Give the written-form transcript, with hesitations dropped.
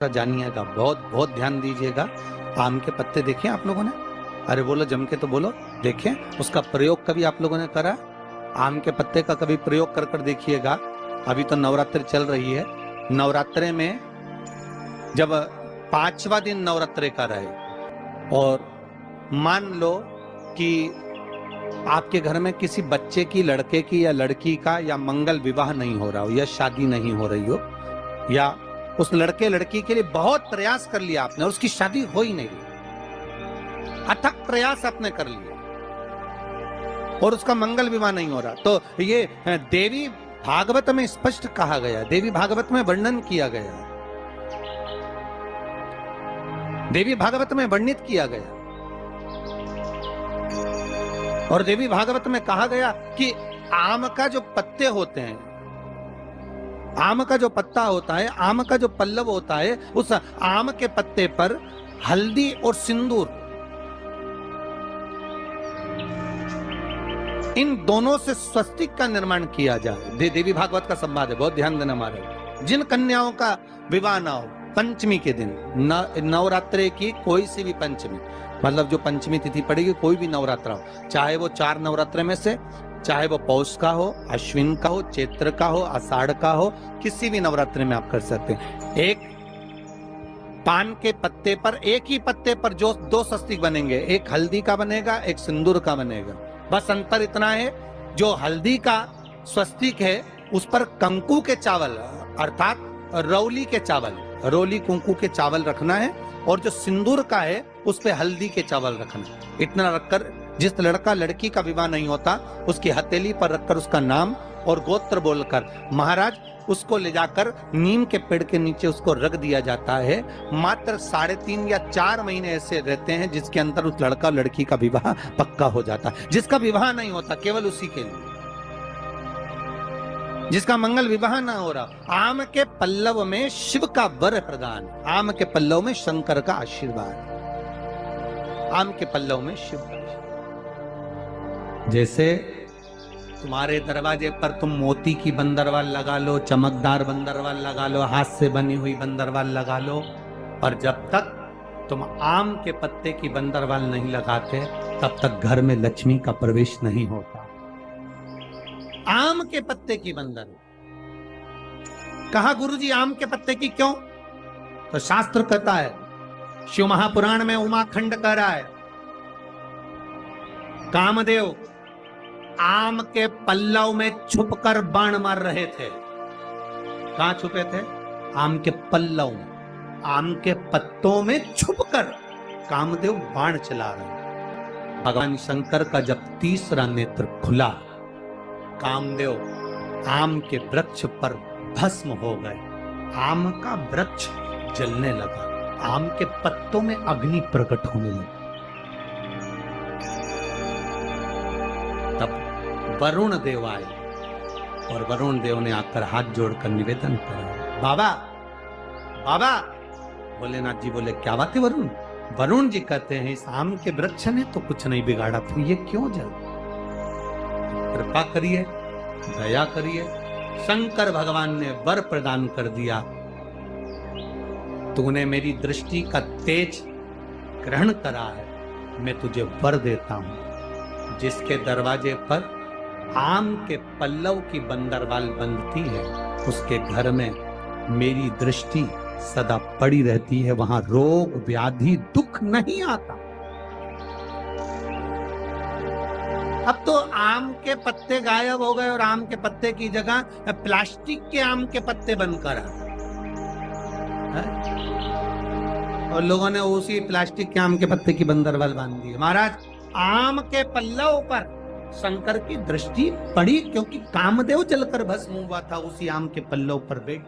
जानिएगा, बहुत बहुत ध्यान दीजिएगा। आम के पत्ते देखे आप लोगों ने? अरे बोलो, जम के तो बोलो। देखें, उसका प्रयोग कभी आप लोगों ने करा? आम के पत्ते का कभी प्रयोग कर कर देखिएगा। अभी तो नवरात्रि चल रही है। नवरात्रे में जब 5वां दिन नवरात्रे का रहे और मान लो कि आपके घर में किसी बच्चे की, लड़के की या लड़की का या मंगल विवाह नहीं हो रहा हो या शादी नहीं हो रही हो, या उस लड़के लड़की के लिए बहुत प्रयास कर लिया आपने और उसकी शादी हो ही नहीं, अथक प्रयास आपने कर लिया और उसका मंगल विवाह नहीं हो रहा, तो ये देवी भागवत में स्पष्ट कहा गया, देवी भागवत में वर्णन किया गया, देवी भागवत में वर्णित किया गया। और देवी भागवत में कहा गया कि आम का जो पत्ते होते हैं, आम का जो पत्ता होता है, आम का जो पल्लव होता है, उस आम के पत्ते पर हल्दी और सिंदूर, इन दोनों से स्वस्तिक का निर्माण किया जाए। देवी भागवत का संवाद है, बहुत ध्यान देना हमारे। जिन कन्याओं का विवाह ना हो पंचमी के दिन, नवरात्रे की कोई सी भी पंचमी, मतलब जो पंचमी तिथि पड़ेगी, कोई भी नवरात्रा हो, चाहे वो 4 नवरात्रे में से, चाहे वो पौष का हो, अश्विन का हो, चैत्र का हो, आषाढ़ का हो, किसी भी नवरात्रि में आप कर सकते हैं। एक पान के पत्ते पर, एक ही पत्ते पर जो 2 स्वस्तिक बनेंगे, एक हल्दी का बनेगा, एक सिंदूर का बनेगा। बस अंतर इतना है, जो हल्दी का स्वस्तिक है उस पर कंकु के चावल अर्थात रौली के चावल, रोली कुंकू के चावल रखना है, और जो सिंदूर का है उस पे हल्दी के चावल रखना है। इतना रखकर जिस लड़का लड़की का विवाह नहीं होता उसकी हथेली पर रखकर उसका नाम और गोत्र बोलकर महाराज उसको ले जाकर नीम के पेड़ के नीचे उसको रख दिया जाता है। मात्र 3.5 या 4 महीने ऐसे रहते हैं जिसके अंदर उस लड़का लड़की का विवाह पक्का हो जाता है। जिसका विवाह नहीं होता केवल उसी के लिए, जिसका मंगल विवाह ना हो रहा, आम के पल्लव में शिव का वर प्रदान, आम के पल्लव में शंकर का आशीर्वाद, आम के पल्लव में शिव का आशीर्वाद। जैसे तुम्हारे दरवाजे पर तुम मोती की बंदरवाल लगा लो, चमकदार बंदरवाल लगा लो, हाथ से बनी हुई बंदरवाल लगा लो, और जब तक तुम आम के पत्ते की बंदरवाल नहीं लगाते तब तक घर में लक्ष्मी का प्रवेश नहीं होता। आम के पत्ते की बंदर कहा, गुरुजी आम के पत्ते की क्यों? तो शास्त्र कहता है, शिव महापुराण में उमाखंड कह रहा है, कामदेव आम के पल्लव में छुपकर बाण मार रहे थे। कहां छुपे थे? आम के पल्लव में, आम के पत्तों में छुपकर कामदेव बाण चला रहे। भगवान शंकर का जब तीसरा नेत्र खुला, कामदेव आम के वृक्ष पर भस्म हो गए, आम का वृक्ष जलने लगा, आम के पत्तों में अग्नि प्रकट होने लगी। तब वरुण देव आए और वरुण देव ने आकर हाथ जोड़कर निवेदन करा, बाबा बाबा। भोलेनाथ जी बोले, क्या बात है वरुण? वरुण जी कहते हैं, इस आम के वृक्ष ने तो कुछ नहीं बिगाड़ा, फिर ये क्यों जल? कृपा करिए, दया करिए। शंकर भगवान ने वर प्रदान कर दिया, तूने मेरी दृष्टि का तेज ग्रहण करा है, मैं तुझे वर देता हूं। जिसके दरवाजे पर आम के पल्लव की बंदरवाल बंधती है उसके घर में मेरी दृष्टि सदा पड़ी रहती है, वहां रोग व्याधि दुख नहीं आता। अब तो आम के पत्ते गायब हो गए और आम के पत्ते की जगह प्लास्टिक के आम के पत्ते बनकर आ, और लोगों ने उसी प्लास्टिक के आम के पत्ते की बंदरवाल बांध दी। महाराज आम के पल्लव पर शंकर की दृष्टि पड़ी क्योंकि कामदेव जलकर भस्म हुआ था उसी आम के पल्लव पर बैठ।